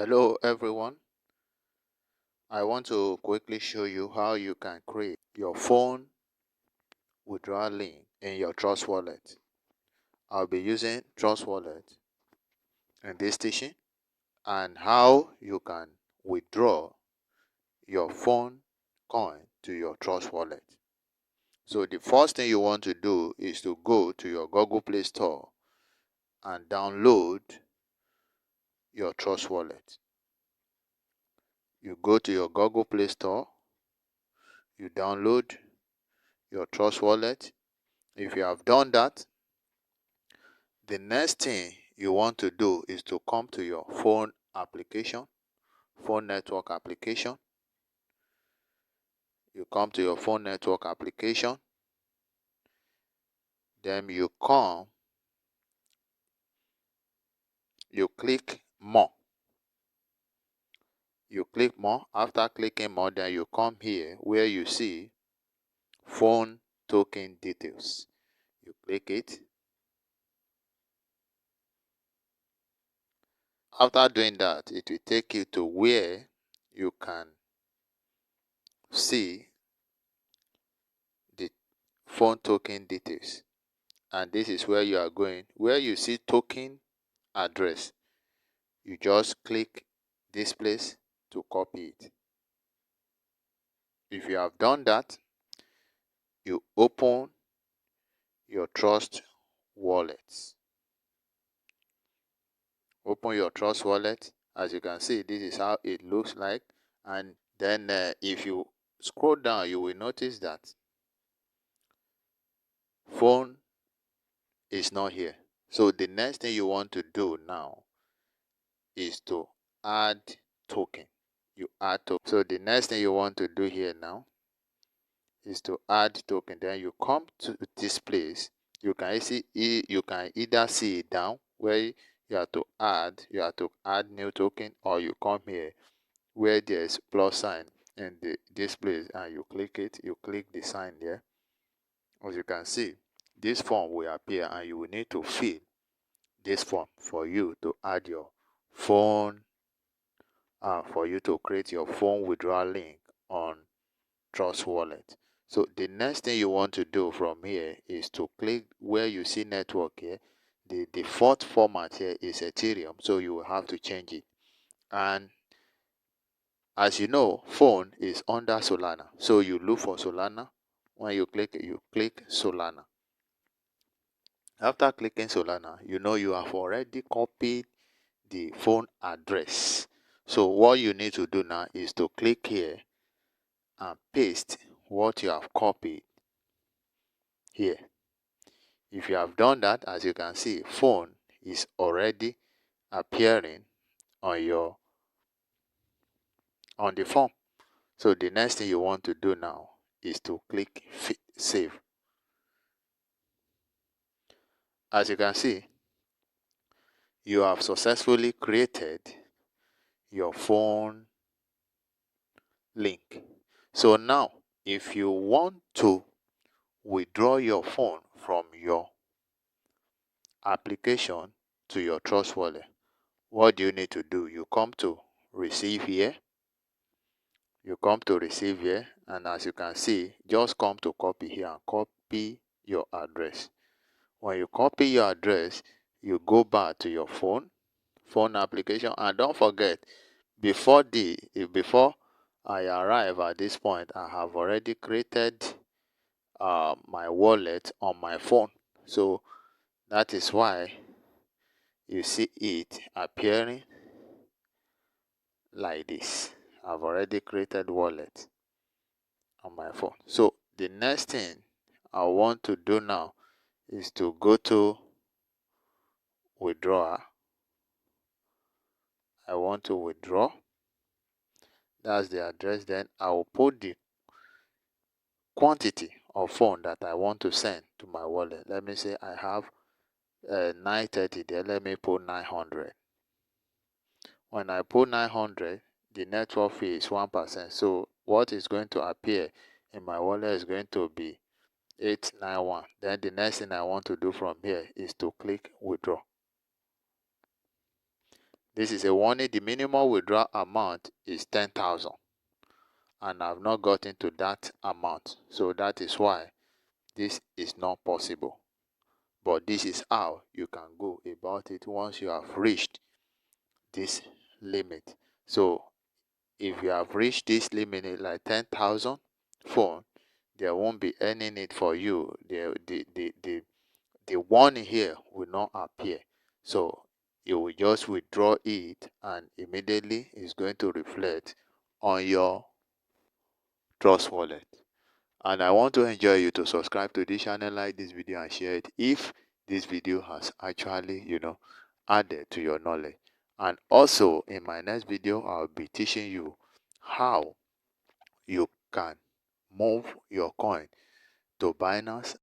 Hello everyone. I want to quickly show you how you can create your phone withdrawal link in your Trust Wallet. I'll be using Trust Wallet in this teaching and how you can withdraw your phone coin to your Trust Wallet. So the first thing you want to do is to go to your Google Play Store and download your Trust Wallet. You go to your Google Play Store, you download your Trust Wallet. If you have done that, the next thing you want to do is to come to your phone application, phone network application. You come to your phone network application, then you click more. You click more. After clicking more, then you come here where you see phone token details. You click it. After doing that, it will take you to where you can see the phone token details. And this is where you are going. Where you see token address, you just click this place to copy it. If you have done that, you open your Trust Wallet. Open your Trust Wallet. As you can see, this is how it looks like. And then if you scroll down, you will notice that phone is not here. So the next thing you want to do now is to add token. You add token. So the next thing you want to do here now is to add token. Then you come to this place. You can either see it down where you have to add new token, or you come here where there's plus sign in this place and you click it. You click the sign there. As you can see, this form will appear and you will need to fill this form for you to add your phone, for you to create your phone withdrawal link on Trust Wallet. So the next thing you want to do from here is to click where you see network here. The default format here is Ethereum, so you will have to change it. And as you know, phone is under Solana, so you look for Solana. When you click it, you click Solana. After clicking Solana, you have already copied the phone address. So what you need to do now is to click here and paste what you have copied here. If you have done that, as you can see, phone is already appearing on the form. So the next thing you want to do now is to click save. As you can see, you have successfully created your phone link. So now, if you want to withdraw your phone from your application to your Trust Wallet, what do you need to do? You come to receive here. You come to receive here, and as you can see, just come to copy here and copy your address. When you copy your address, you go back to your phone application, and don't forget, before I arrive at this point, I have already created my wallet on my phone. So that is why you see it appearing like this. I've already created wallet on my phone. So the next thing I want to do now is to go to withdraw. I want to withdraw. That's the address. Then I will put the quantity of phone that I want to send to my wallet. Let me say I have 930 there. Let me put 900. When I put 900, the network fee is 1%. So what is going to appear in my wallet is going to be 891. Then the next thing I want to do from here is to click withdraw. This is a warning. The minimum withdrawal amount is 10,000 and I've not gotten to that amount. So that is why this is not possible. But this is how you can go about it once you have reached this limit. So if you have reached this limit like 10,000 phone, there won't be any need for you. The warning here will not appear. So you will just withdraw it and immediately it's going to reflect on your Trust Wallet. And I want to enjoy you to subscribe to this channel, like this video and share it if this video has actually, added to your knowledge. And also in my next video, I'll be teaching you how you can move your coin to Binance